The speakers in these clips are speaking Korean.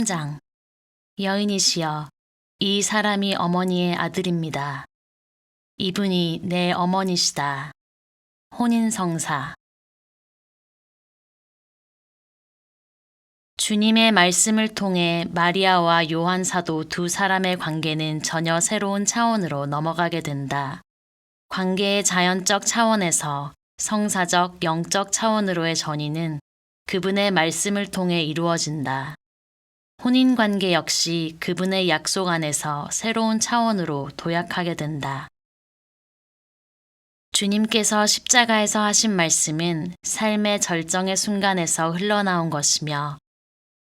3장. 여인이시여, 이 사람이 어머니의 아들입니다. 이분이 내 어머니시다. 혼인성사. 주님의 말씀을 통해 마리아와 요한 사도 두 사람의 관계는 전혀 새로운 차원으로 넘어가게 된다. 관계의 자연적 차원에서 성사적, 영적 차원으로의 전이는 그분의 말씀을 통해 이루어진다. 혼인관계 역시 그분의 약속 안에서 새로운 차원으로 도약하게 된다. 주님께서 십자가에서 하신 말씀은 삶의 절정의 순간에서 흘러나온 것이며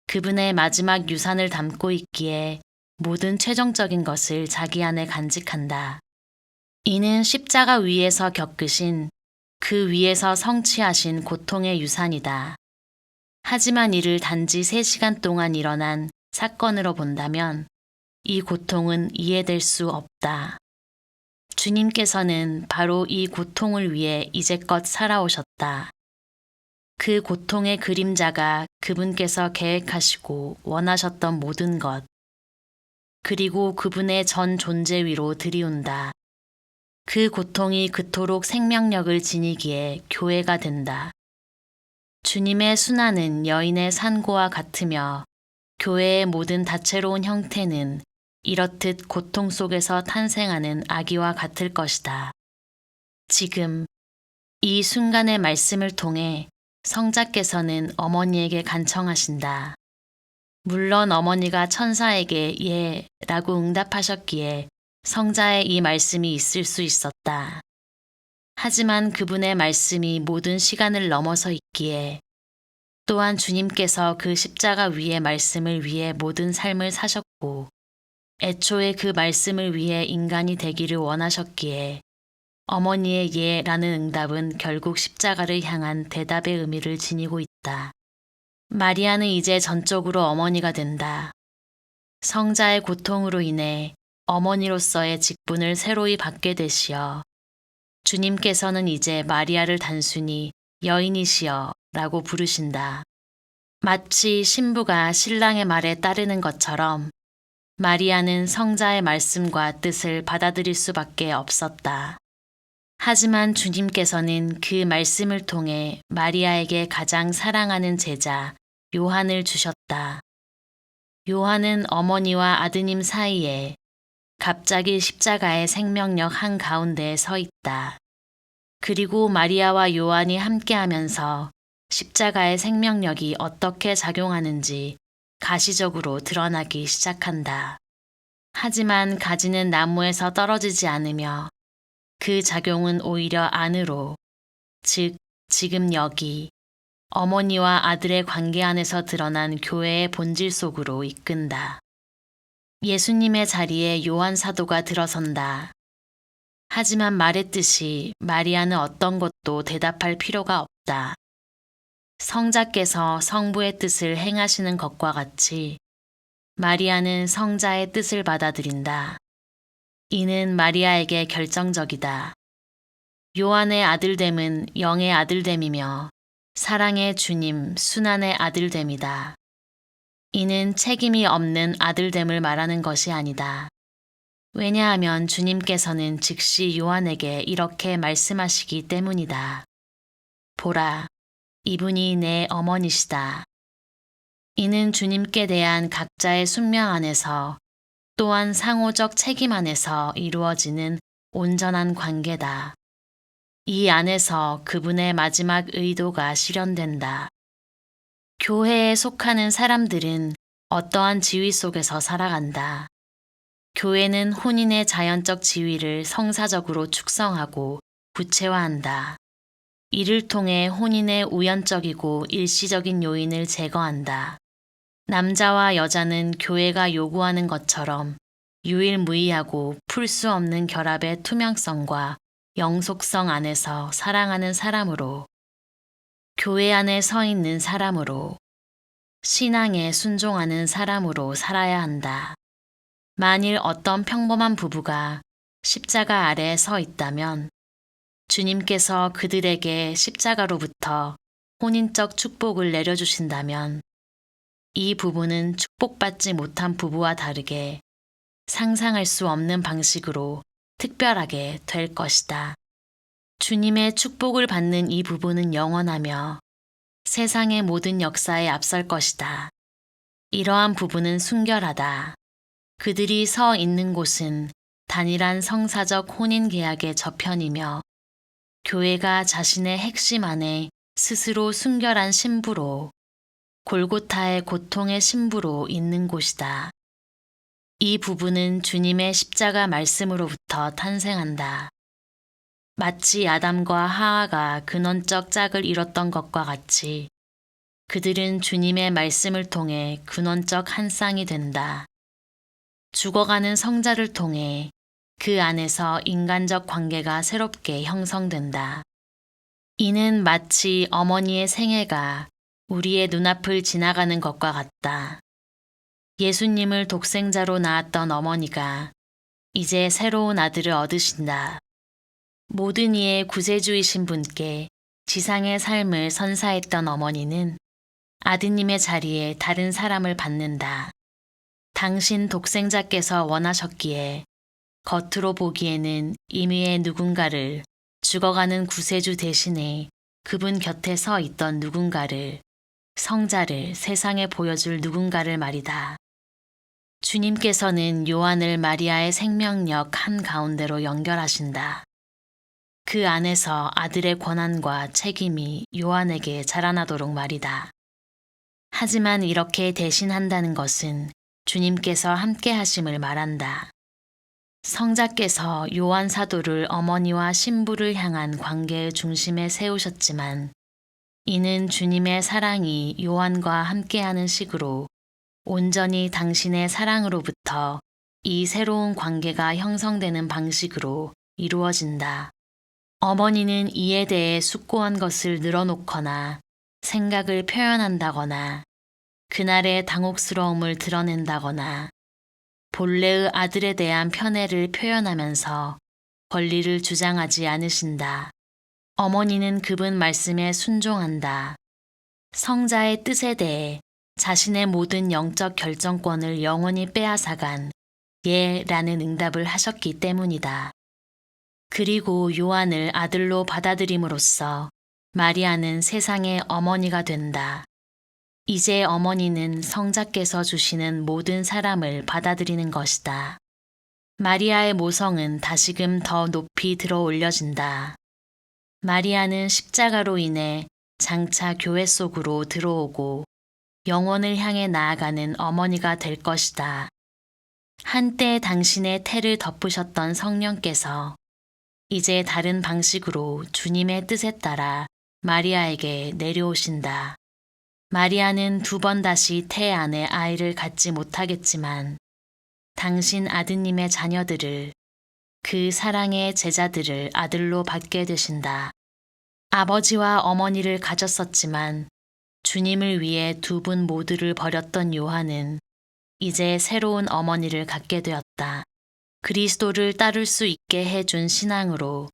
그분의 마지막 유산을 담고 있기에 모든 최종적인 것을 자기 안에 간직한다. 이는 십자가 위에서 겪으신 그 위에서 성취하신 고통의 유산이다. 하지만 이를 단지 3시간 동안 일어난 사건으로 본다면 이 고통은 이해될 수 없다. 주님께서는 바로 이 고통을 위해 이제껏 살아오셨다. 그 고통의 그림자가 그분께서 계획하시고 원하셨던 모든 것, 그리고 그분의 전 존재 위로 들이운다. 그 고통이 그토록 생명력을 지니기에 교회가 된다. 주님의 순환은 여인의 산고와 같으며 교회의 모든 다채로운 형태는 이렇듯 고통 속에서 탄생하는 아기와 같을 것이다. 지금 이 순간의 말씀을 통해 성자께서는 어머니에게 간청하신다. 물론 어머니가 천사에게 예 라고 응답하셨기에 성자의 이 말씀이 있을 수 있었다. 하지만 그분의 말씀이 모든 시간을 넘어서 있기에 또한 주님께서 그 십자가 위의 말씀을 위해 모든 삶을 사셨고 애초에 그 말씀을 위해 인간이 되기를 원하셨기에 어머니의 예라는 응답은 결국 십자가를 향한 대답의 의미를 지니고 있다. 마리아는 이제 전적으로 어머니가 된다. 성자의 고통으로 인해 어머니로서의 직분을 새로이 받게 되시어 주님께서는 이제 마리아를 단순히 여인이시여 라고 부르신다. 마치 신부가 신랑의 말에 따르는 것처럼 마리아는 성자의 말씀과 뜻을 받아들일 수밖에 없었다. 하지만 주님께서는 그 말씀을 통해 마리아에게 가장 사랑하는 제자 요한을 주셨다. 요한은 어머니와 아드님 사이에 갑자기 십자가의 생명력 한가운데에 서 있다. 그리고 마리아와 요한이 함께하면서 십자가의 생명력이 어떻게 작용하는지 가시적으로 드러나기 시작한다. 하지만 가지는 나무에서 떨어지지 않으며 그 작용은 오히려 안으로, 즉 지금 여기 어머니와 아들의 관계 안에서 드러난 교회의 본질 속으로 이끈다. 예수님의 자리에 요한 사도가 들어선다. 하지만 말했듯이 마리아는 어떤 것도 대답할 필요가 없다. 성자께서 성부의 뜻을 행하시는 것과 같이 마리아는 성자의 뜻을 받아들인다. 이는 마리아에게 결정적이다. 요한의 아들됨은 영의 아들됨이며 사랑의 주님, 순환의 아들됨이다. 이는 책임이 없는 아들됨을 말하는 것이 아니다. 왜냐하면 주님께서는 즉시 요한에게 이렇게 말씀하시기 때문이다. 보라, 이분이 내 어머니시다. 이는 주님께 대한 각자의 순명 안에서 또한 상호적 책임 안에서 이루어지는 온전한 관계다. 이 안에서 그분의 마지막 의도가 실현된다. 교회에 속하는 사람들은 어떠한 지위 속에서 살아간다. 교회는 혼인의 자연적 지위를 성사적으로 축성하고 구체화한다. 이를 통해 혼인의 우연적이고 일시적인 요인을 제거한다. 남자와 여자는 교회가 요구하는 것처럼 유일무이하고 풀 수 없는 결합의 투명성과 영속성 안에서 사랑하는 사람으로, 교회 안에 서 있는 사람으로, 신앙에 순종하는 사람으로 살아야 한다. 만일 어떤 평범한 부부가 십자가 아래에 서 있다면 주님께서 그들에게 십자가로부터 혼인적 축복을 내려주신다면 이 부부는 축복받지 못한 부부와 다르게 상상할 수 없는 방식으로 특별하게 될 것이다. 주님의 축복을 받는 이 부부는 영원하며 세상의 모든 역사에 앞설 것이다. 이러한 부부는 순결하다. 그들이 서 있는 곳은 단일한 성사적 혼인 계약의 저편이며 교회가 자신의 핵심 안에 스스로 순결한 신부로 골고타의 고통의 신부로 있는 곳이다. 이 부부는 주님의 십자가 말씀으로부터 탄생한다. 마치 아담과 하하가 근원적 짝을 이뤘던 것과 같이 그들은 주님의 말씀을 통해 근원적 한 쌍이 된다. 죽어가는 성자를 통해 그 안에서 인간적 관계가 새롭게 형성된다. 이는 마치 어머니의 생애가 우리의 눈앞을 지나가는 것과 같다. 예수님을 독생자로 낳았던 어머니가 이제 새로운 아들을 얻으신다. 모든 이의 구세주이신 분께 지상의 삶을 선사했던 어머니는 아드님의 자리에 다른 사람을 받는다. 당신 독생자께서 원하셨기에 겉으로 보기에는 임의의 누군가를 죽어가는 구세주 대신에 그분 곁에 서 있던 누군가를, 성자를 세상에 보여줄 누군가를 말이다. 주님께서는 요한을 마리아의 생명력 한가운데로 연결하신다. 그 안에서 아들의 권한과 책임이 요한에게 자라나도록 말이다. 하지만 이렇게 대신한다는 것은 주님께서 함께 하심을 말한다. 성자께서 요한 사도를 어머니와 신부를 향한 관계의 중심에 세우셨지만 이는 주님의 사랑이 요한과 함께하는 식으로 온전히 당신의 사랑으로부터 이 새로운 관계가 형성되는 방식으로 이루어진다. 어머니는 이에 대해 숙고한 것을 늘어놓거나 생각을 표현한다거나 그날의 당혹스러움을 드러낸다거나 본래의 아들에 대한 편애를 표현하면서 권리를 주장하지 않으신다. 어머니는 그분 말씀에 순종한다. 성자의 뜻에 대해 자신의 모든 영적 결정권을 영원히 빼앗아간 예라는 응답을 하셨기 때문이다. 그리고 요한을 아들로 받아들임으로써 마리아는 세상의 어머니가 된다. 이제 어머니는 성자께서 주시는 모든 사람을 받아들이는 것이다. 마리아의 모성은 다시금 더 높이 들어 올려진다. 마리아는 십자가로 인해 장차 교회 속으로 들어오고 영원을 향해 나아가는 어머니가 될 것이다. 한때 당신의 태를 덮으셨던 성령께서 이제 다른 방식으로 주님의 뜻에 따라 마리아에게 내려오신다. 마리아는 2번 다시 태 안에 아이를 갖지 못하겠지만 당신 아드님의 자녀들을, 그 사랑의 제자들을 아들로 받게 되신다. 아버지와 어머니를 가졌었지만 주님을 위해 2분 모두를 버렸던 요한은 이제 새로운 어머니를 갖게 되었다. 그리스도를 따를 수 있게 해준 신앙으로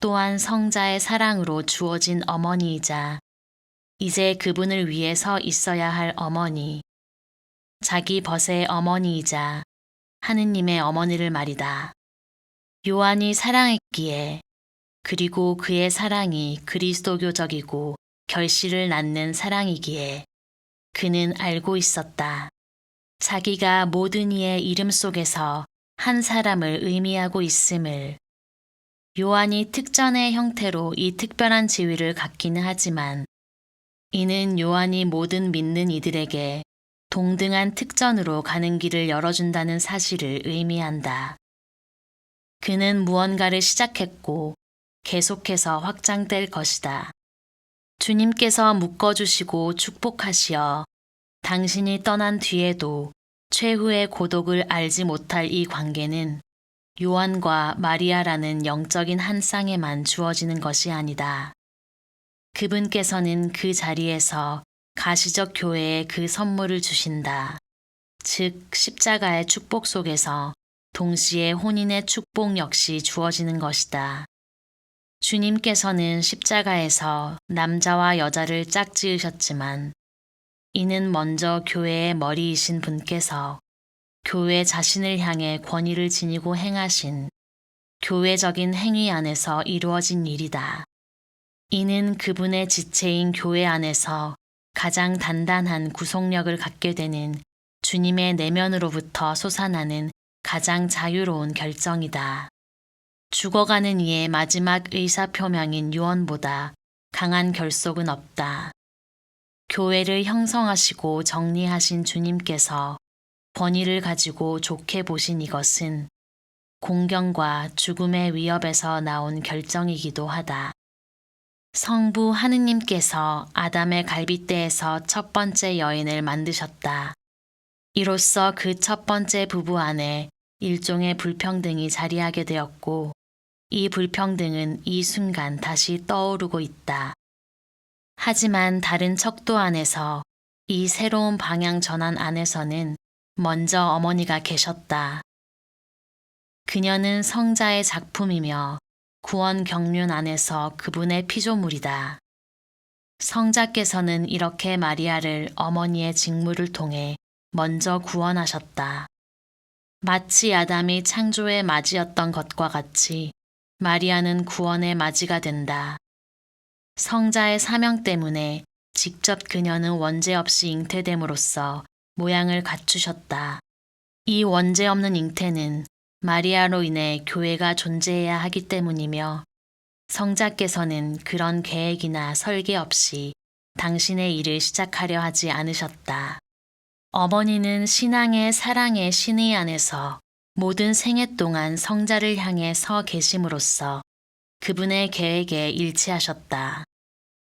또한 성자의 사랑으로 주어진 어머니이자 이제 그분을 위해 서 있어야 할 어머니, 자기 벗의 어머니이자 하느님의 어머니를 말이다. 요한이 사랑했기에 그리고 그의 사랑이 그리스도교적이고 결실을 낳는 사랑이기에 그는 알고 있었다. 자기가 모든 이의 이름 속에서 한 사람을 의미하고 있음을. 요한이 특전의 형태로 이 특별한 지위를 갖기는 하지만 이는 요한이 모든 믿는 이들에게 동등한 특전으로 가는 길을 열어준다는 사실을 의미한다. 그는 무언가를 시작했고 계속해서 확장될 것이다. 주님께서 묶어주시고 축복하시어 당신이 떠난 뒤에도 최후의 고독을 알지 못할 이 관계는 요한과 마리아라는 영적인 한 쌍에만 주어지는 것이 아니다. 그분께서는 그 자리에서 가시적 교회에 그 선물을 주신다. 즉 십자가의 축복 속에서 동시에 혼인의 축복 역시 주어지는 것이다. 주님께서는 십자가에서 남자와 여자를 짝지으셨지만 이는 먼저 교회의 머리이신 분께서 교회 자신을 향해 권위를 지니고 행하신 교회적인 행위 안에서 이루어진 일이다. 이는 그분의 지체인 교회 안에서 가장 단단한 구속력을 갖게 되는 주님의 내면으로부터 솟아나는 가장 자유로운 결정이다. 죽어가는 이의 마지막 의사표명인 유언보다 강한 결속은 없다. 교회를 형성하시고 정리하신 주님께서 권위를 가지고 좋게 보신 이것은 공경과 죽음의 위협에서 나온 결정이기도 하다. 성부 하느님께서 아담의 갈빗대에서 첫 번째 여인을 만드셨다. 이로써 그 첫 번째 부부 안에 일종의 불평등이 자리하게 되었고, 이 불평등은 이 순간 다시 떠오르고 있다. 하지만 다른 척도 안에서 이 새로운 방향 전환 안에서는 먼저 어머니가 계셨다. 그녀는 성자의 작품이며 구원 경륜 안에서 그분의 피조물이다. 성자께서는 이렇게 마리아를 어머니의 직무를 통해 먼저 구원하셨다. 마치 아담이 창조의 맞이였던 것과 같이 마리아는 구원의 맞이가 된다. 성자의 사명 때문에 직접 그녀는 원죄 없이 잉태됨으로써 모양을 갖추셨다. 이 원죄 없는 잉태는 마리아로 인해 교회가 존재해야 하기 때문이며, 성자께서는 그런 계획이나 설계 없이 당신의 일을 시작하려 하지 않으셨다. 어머니는 신앙의 사랑의 신의 안에서 모든 생애 동안 성자를 향해 서 계심으로써 그분의 계획에 일치하셨다.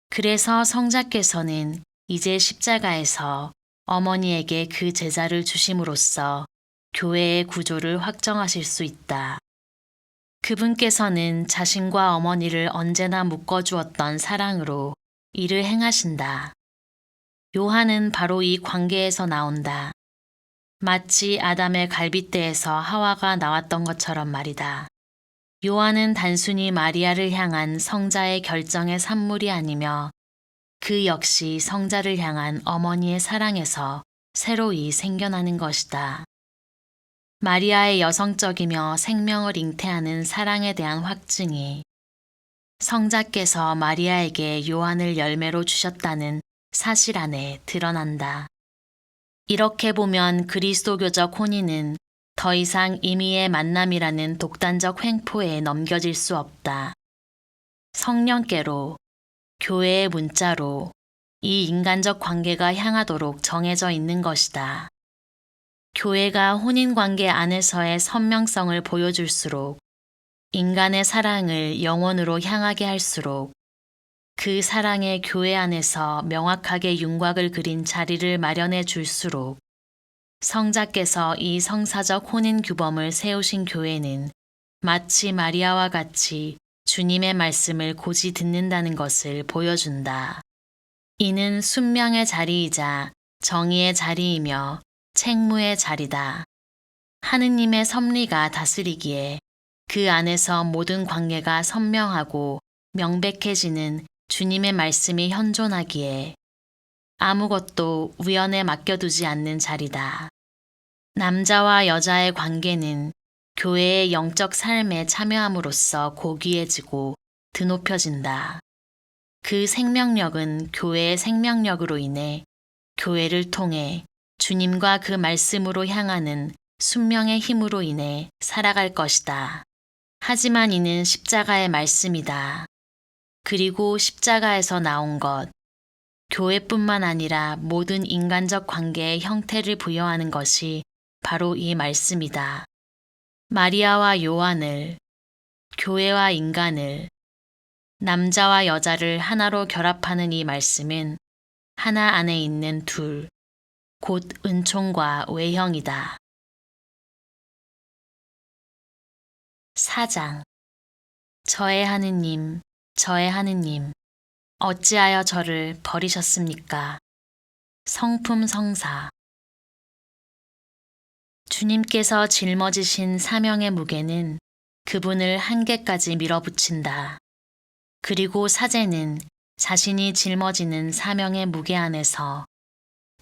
그래서 성자께서는 이제 십자가에서 어머니에게 그 제자를 주심으로써 교회의 구조를 확정하실 수 있다. 그분께서는 자신과 어머니를 언제나 묶어주었던 사랑으로 이를 행하신다. 요한은 바로 이 관계에서 나온다. 마치 아담의 갈빗대에서 하와가 나왔던 것처럼 말이다. 요한은 단순히 마리아를 향한 성자의 결정의 산물이 아니며 그 역시 성자를 향한 어머니의 사랑에서 새로이 생겨나는 것이다. 마리아의 여성적이며 생명을 잉태하는 사랑에 대한 확증이 성자께서 마리아에게 요한을 열매로 주셨다는 사실 안에 드러난다. 이렇게 보면 그리스도교적 혼인은 더 이상 임의의 만남이라는 독단적 횡포에 넘겨질 수 없다. 성령께로, 교회의 문자로 이 인간적 관계가 향하도록 정해져 있는 것이다. 교회가 혼인관계 안에서의 선명성을 보여줄수록, 인간의 사랑을 영원으로 향하게 할수록, 그 사랑의 교회 안에서 명확하게 윤곽을 그린 자리를 마련해 줄수록, 성자께서 이 성사적 혼인 규범을 세우신 교회는 마치 마리아와 같이 주님의 말씀을 고지 듣는다는 것을 보여준다. 이는 순명의 자리이자 정의의 자리이며 책무의 자리다. 하느님의 섭리가 다스리기에 그 안에서 모든 관계가 선명하고 명백해지는 주님의 말씀이 현존하기에 아무것도 우연에 맡겨두지 않는 자리다. 남자와 여자의 관계는 교회의 영적 삶에 참여함으로써 고귀해지고 드높여진다. 그 생명력은 교회의 생명력으로 인해 교회를 통해 주님과 그 말씀으로 향하는 순명의 힘으로 인해 살아갈 것이다. 하지만 이는 십자가의 말씀이다. 그리고 십자가에서 나온 것, 교회뿐만 아니라 모든 인간적 관계의 형태를 부여하는 것이 바로 이 말씀이다. 마리아와 요한을, 교회와 인간을, 남자와 여자를 하나로 결합하는 이 말씀은 하나 안에 있는 둘, 곧 은총과 외형이다. 4장. 저의 하느님, 저의 하느님, 어찌하여 저를 버리셨습니까? 성품 성사. 주님께서 짊어지신 사명의 무게는 그분을 한계까지 밀어붙인다. 그리고 사제는 자신이 짊어지는 사명의 무게 안에서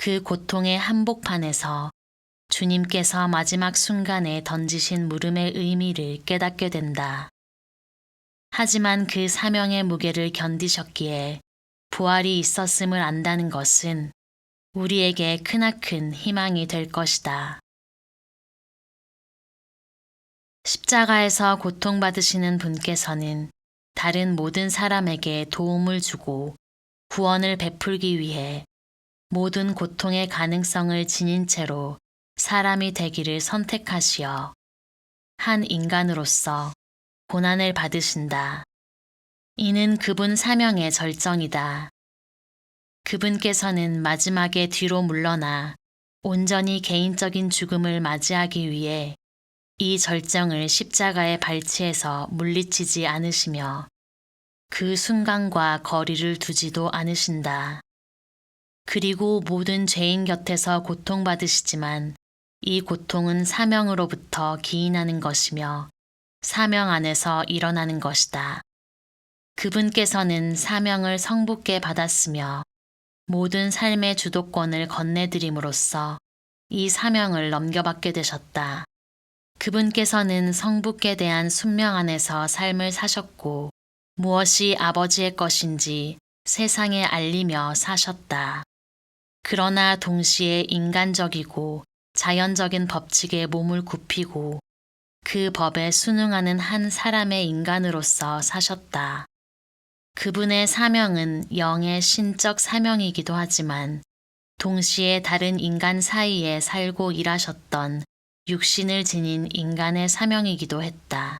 그 고통의 한복판에서 주님께서 마지막 순간에 던지신 물음의 의미를 깨닫게 된다. 하지만 그 사명의 무게를 견디셨기에 부활이 있었음을 안다는 것은 우리에게 크나큰 희망이 될 것이다. 십자가에서 고통받으시는 분께서는 다른 모든 사람에게 도움을 주고 구원을 베풀기 위해 모든 고통의 가능성을 지닌 채로 사람이 되기를 선택하시어 한 인간으로서 고난을 받으신다. 이는 그분 사명의 절정이다. 그분께서는 마지막에 뒤로 물러나 온전히 개인적인 죽음을 맞이하기 위해 이 절정을 십자가에 발치해서 물리치지 않으시며 그 순간과 거리를 두지도 않으신다. 그리고 모든 죄인 곁에서 고통받으시지만 이 고통은 사명으로부터 기인하는 것이며 사명 안에서 일어나는 것이다. 그분께서는 사명을 성부께 받았으며 모든 삶의 주도권을 건네드림으로써 이 사명을 넘겨받게 되셨다. 그분께서는 성부께 대한 순명 안에서 삶을 사셨고 무엇이 아버지의 것인지 세상에 알리며 사셨다. 그러나 동시에 인간적이고 자연적인 법칙에 몸을 굽히고 그 법에 순응하는 한 사람의 인간으로서 사셨다. 그분의 사명은 영의 신적 사명이기도 하지만 동시에 다른 인간 사이에 살고 일하셨던 육신을 지닌 인간의 사명이기도 했다.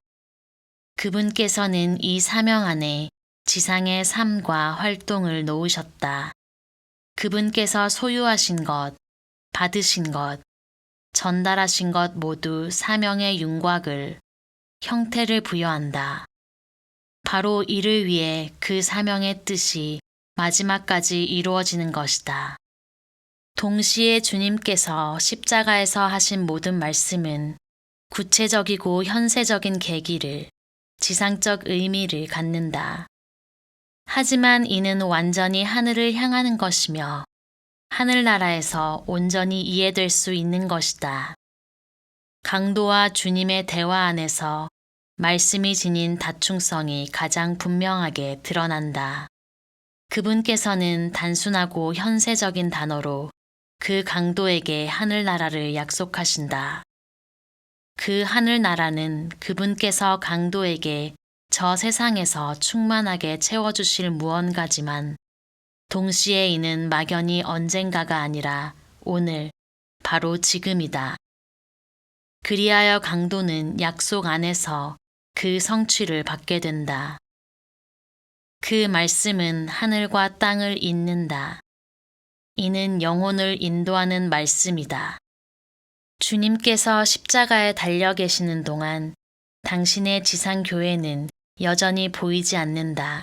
그분께서는 이 사명 안에 지상의 삶과 활동을 놓으셨다. 그분께서 소유하신 것, 받으신 것, 전달하신 것 모두 사명의 윤곽을, 형태를 부여한다. 바로 이를 위해 그 사명의 뜻이 마지막까지 이루어지는 것이다. 동시에 주님께서 십자가에서 하신 모든 말씀은 구체적이고 현세적인 계기를, 지상적 의미를 갖는다. 하지만 이는 완전히 하늘을 향하는 것이며 하늘나라에서 온전히 이해될 수 있는 것이다. 강도와 주님의 대화 안에서 말씀이 지닌 다충성이 가장 분명하게 드러난다. 그분께서는 단순하고 현세적인 단어로 그 강도에게 하늘나라를 약속하신다. 그 하늘나라는 그분께서 강도에게 저 세상에서 충만하게 채워주실 무언가지만 동시에 이는 막연히 언젠가가 아니라 오늘, 바로 지금이다. 그리하여 강도는 약속 안에서 그 성취를 받게 된다. 그 말씀은 하늘과 땅을 잇는다. 이는 영혼을 인도하는 말씀이다. 주님께서 십자가에 달려 계시는 동안 당신의 지상교회는 여전히 보이지 않는다.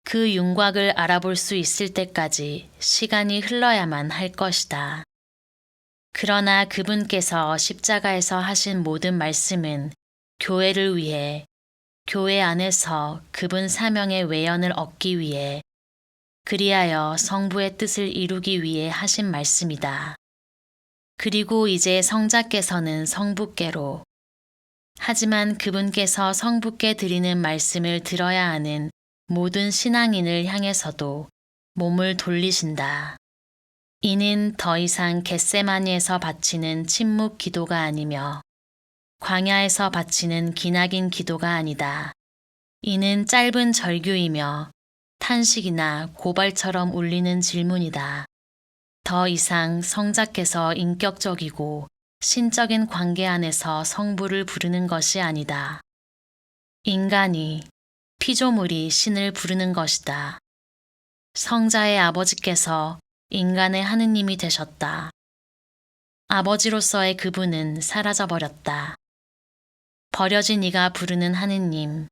그 윤곽을 알아볼 수 있을 때까지 시간이 흘러야만 할 것이다. 그러나 그분께서 십자가에서 하신 모든 말씀은 교회를 위해, 교회 안에서 그분 사명의 외연을 얻기 위해, 그리하여 성부의 뜻을 이루기 위해 하신 말씀이다. 그리고 이제 성자께서는 성부께로, 하지만 그분께서 성부께 드리는 말씀을 들어야 하는 모든 신앙인을 향해서도 몸을 돌리신다. 이는 더 이상 겟세마니에서 바치는 침묵 기도가 아니며 광야에서 바치는 기나긴 기도가 아니다. 이는 짧은 절규이며 탄식이나 고발처럼 울리는 질문이다. 더 이상 성자께서 인격적이고 신적인 관계 안에서 성부를 부르는 것이 아니다. 인간이, 피조물이 신을 부르는 것이다. 성자의 아버지께서 인간의 하느님이 되셨다. 아버지로서의 그분은 사라져버렸다. 버려진 이가 부르는 하느님,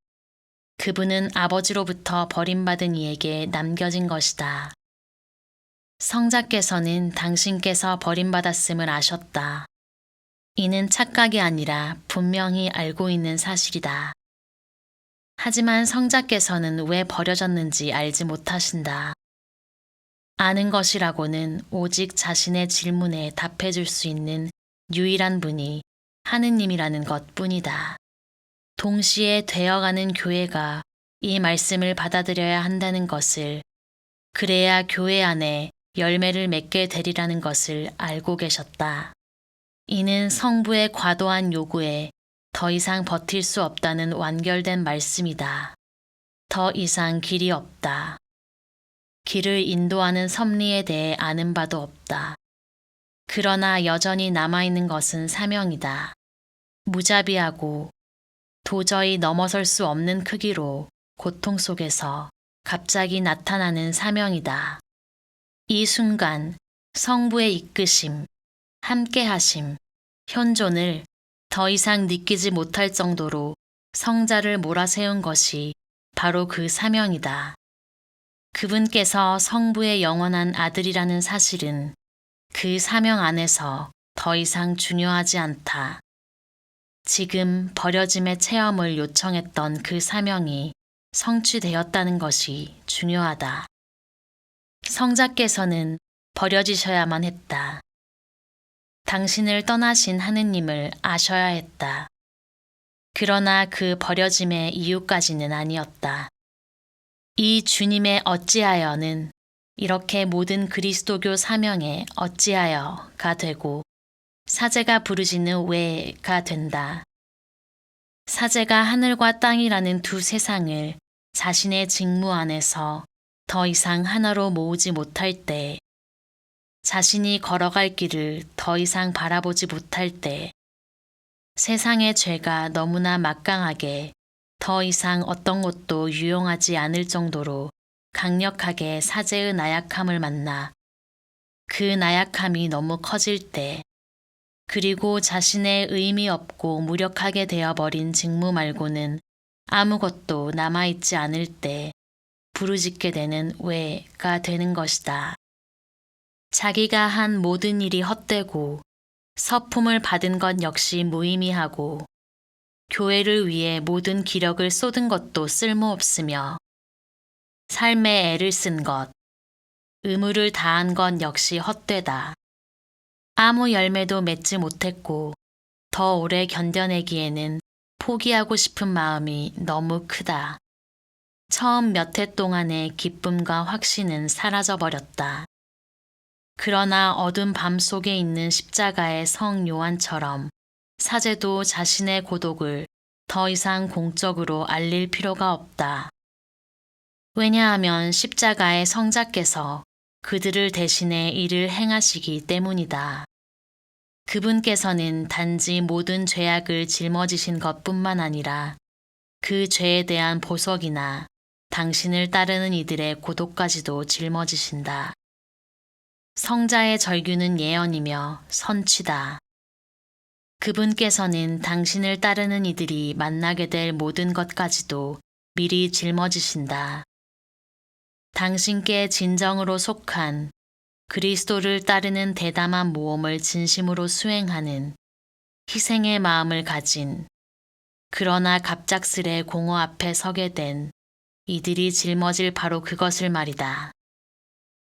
그분은 아버지로부터 버림받은 이에게 남겨진 것이다. 성자께서는 당신께서 버림받았음을 아셨다. 이는 착각이 아니라 분명히 알고 있는 사실이다. 하지만 성자께서는 왜 버려졌는지 알지 못하신다. 아는 것이라고는 오직 자신의 질문에 답해줄 수 있는 유일한 분이 하느님이라는 것 뿐이다. 동시에 되어가는 교회가 이 말씀을 받아들여야 한다는 것을, 그래야 교회 안에 열매를 맺게 되리라는 것을 알고 계셨다. 이는 성부의 과도한 요구에 더 이상 버틸 수 없다는 완결된 말씀이다. 더 이상 길이 없다. 길을 인도하는 섭리에 대해 아는 바도 없다. 그러나 여전히 남아있는 것은 사명이다. 무자비하고 도저히 넘어설 수 없는 크기로 고통 속에서 갑자기 나타나는 사명이다. 이 순간 성부의 이끄심, 함께하심, 현존을 더 이상 느끼지 못할 정도로 성자를 몰아세운 것이 바로 그 사명이다. 그분께서 성부의 영원한 아들이라는 사실은 그 사명 안에서 더 이상 중요하지 않다. 지금 버려짐의 체험을 요청했던 그 사명이 성취되었다는 것이 중요하다. 성자께서는 버려지셔야만 했다. 당신을 떠나신 하느님을 아셔야 했다. 그러나 그 버려짐의 이유까지는 아니었다. 이 주님의 어찌하여는 이렇게 모든 그리스도교 사명에 어찌하여가 되고 사제가 부르짖는 왜가 된다. 사제가 하늘과 땅이라는 두 세상을 자신의 직무 안에서 더 이상 하나로 모으지 못할 때, 자신이 걸어갈 길을 더 이상 바라보지 못할 때, 세상의 죄가 너무나 막강하게 더 이상 어떤 것도 유용하지 않을 정도로 강력하게 사제의 나약함을 만나 그 나약함이 너무 커질 때, 그리고 자신의 의미 없고 무력하게 되어버린 직무 말고는 아무것도 남아있지 않을 때 부르짖게 되는 왜가 되는 것이다. 자기가 한 모든 일이 헛되고 서품을 받은 것 역시 무의미하고 교회를 위해 모든 기력을 쏟은 것도 쓸모없으며 삶에 애를 쓴 것, 의무를 다한 것 역시 헛되다. 아무 열매도 맺지 못했고 더 오래 견뎌내기에는 포기하고 싶은 마음이 너무 크다. 처음 몇 해 동안의 기쁨과 확신은 사라져버렸다. 그러나 어두운 밤 속에 있는 십자가의 성 요한처럼 사제도 자신의 고독을 더 이상 공적으로 알릴 필요가 없다. 왜냐하면 십자가의 성자께서 그들을 대신해 이를 행하시기 때문이다. 그분께서는 단지 모든 죄악을 짊어지신 것뿐만 아니라 그 죄에 대한 보석이나 당신을 따르는 이들의 고독까지도 짊어지신다. 성자의 절규는 예언이며 선취다. 그분께서는 당신을 따르는 이들이 만나게 될 모든 것까지도 미리 짊어지신다. 당신께 진정으로 속한 그리스도를 따르는 대담한 모험을 진심으로 수행하는 희생의 마음을 가진, 그러나 갑작스레 공허 앞에 서게 된 이들이 짊어질 바로 그것을 말이다.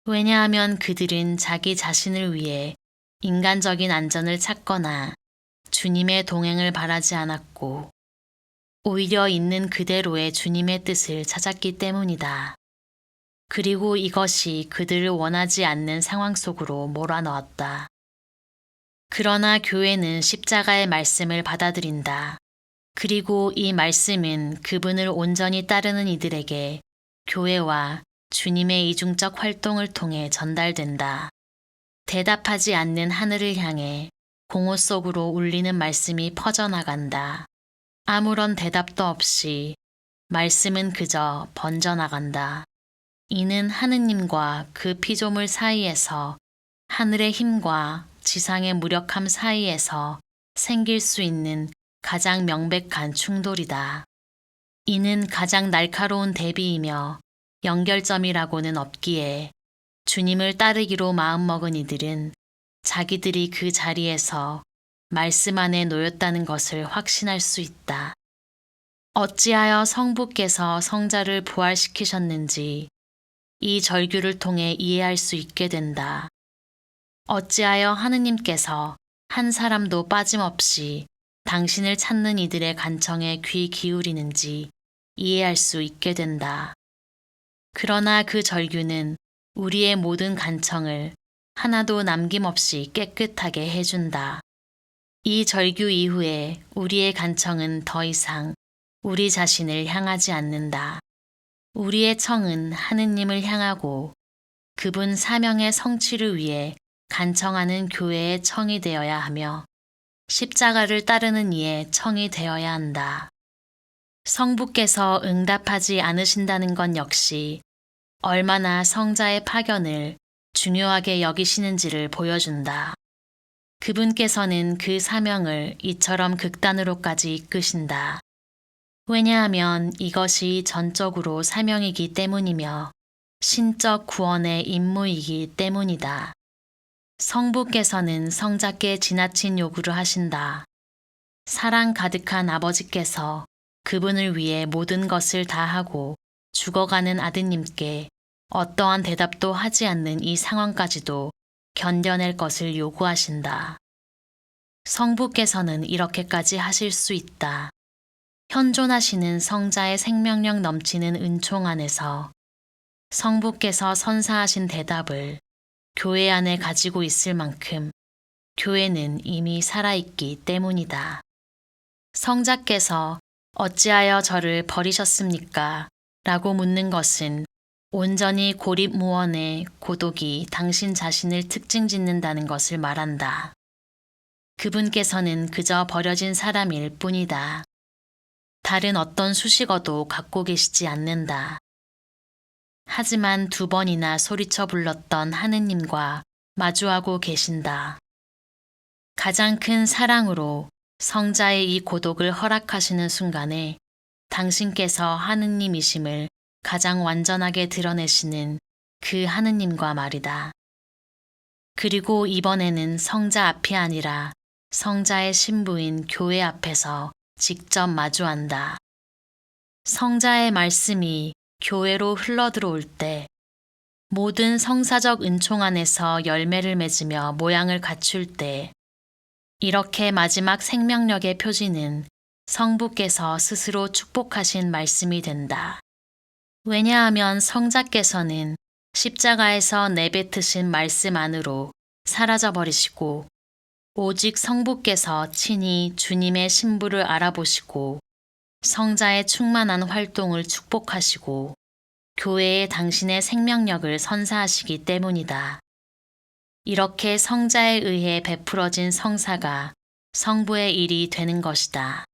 왜냐하면 그들은 자기 자신을 위해 인간적인 안전을 찾거나 주님의 동행을 바라지 않았고 오히려 있는 그대로의 주님의 뜻을 찾았기 때문이다. 그리고 이것이 그들을 원하지 않는 상황 속으로 몰아넣었다. 그러나 교회는 십자가의 말씀을 받아들인다. 그리고 이 말씀은 그분을 온전히 따르는 이들에게 교회와 주님의 이중적 활동을 통해 전달된다. 대답하지 않는 하늘을 향해 공허 속으로 울리는 말씀이 퍼져나간다. 아무런 대답도 없이 말씀은 그저 번져나간다. 이는 하느님과 그 피조물 사이에서, 하늘의 힘과 지상의 무력함 사이에서 생길 수 있는 가장 명백한 충돌이다. 이는 가장 날카로운 대비이며 연결점이라고는 없기에 주님을 따르기로 마음먹은 이들은 자기들이 그 자리에서 말씀 안에 놓였다는 것을 확신할 수 있다. 어찌하여 성부께서 성자를 부활시키셨는지 이 절규를 통해 이해할 수 있게 된다. 어찌하여 하느님께서 한 사람도 빠짐없이 당신을 찾는 이들의 간청에 귀 기울이는지 이해할 수 있게 된다. 그러나 그 절규는 우리의 모든 간청을 하나도 남김없이 깨끗하게 해준다. 이 절규 이후에 우리의 간청은 더 이상 우리 자신을 향하지 않는다. 우리의 청은 하느님을 향하고 그분 사명의 성취를 위해 간청하는 교회의 청이 되어야 하며 십자가를 따르는 이의 청이 되어야 한다. 성부께서 응답하지 않으신다는 건 역시 얼마나 성자의 파견을 중요하게 여기시는지를 보여준다. 그분께서는 그 사명을 이처럼 극단으로까지 이끄신다. 왜냐하면 이것이 전적으로 사명이기 때문이며 신적 구원의 임무이기 때문이다. 성부께서는 성자께 지나친 요구를 하신다. 사랑 가득한 아버지께서 그분을 위해 모든 것을 다하고 죽어가는 아드님께 어떠한 대답도 하지 않는 이 상황까지도 견뎌낼 것을 요구하신다. 성부께서는 이렇게까지 하실 수 있다. 현존하시는 성자의 생명력 넘치는 은총 안에서 성부께서 선사하신 대답을 교회 안에 가지고 있을 만큼 교회는 이미 살아있기 때문이다. 성자께서 어찌하여 저를 버리셨습니까? 라고 묻는 것은 온전히 고립무원의 고독이 당신 자신을 특징 짓는다는 것을 말한다. 그분께서는 그저 버려진 사람일 뿐이다. 다른 어떤 수식어도 갖고 계시지 않는다. 하지만 2번이나 소리쳐 불렀던 하느님과 마주하고 계신다. 가장 큰 사랑으로 성자의 이 고독을 허락하시는 순간에 당신께서 하느님이심을 가장 완전하게 드러내시는 그 하느님과 말이다. 그리고 이번에는 성자 앞이 아니라 성자의 신부인 교회 앞에서 직접 마주한다. 성자의 말씀이 교회로 흘러들어올 때 모든 성사적 은총 안에서 열매를 맺으며 모양을 갖출 때 이렇게 마지막 생명력의 표지는 성부께서 스스로 축복하신 말씀이 된다. 왜냐하면 성자께서는 십자가에서 내뱉으신 말씀 안으로 사라져버리시고 오직 성부께서 친히 주님의 신부를 알아보시고 성자의 충만한 활동을 축복하시고 교회에 당신의 생명력을 선사하시기 때문이다. 이렇게 성자에 의해 베풀어진 성사가 성부의 일이 되는 것이다.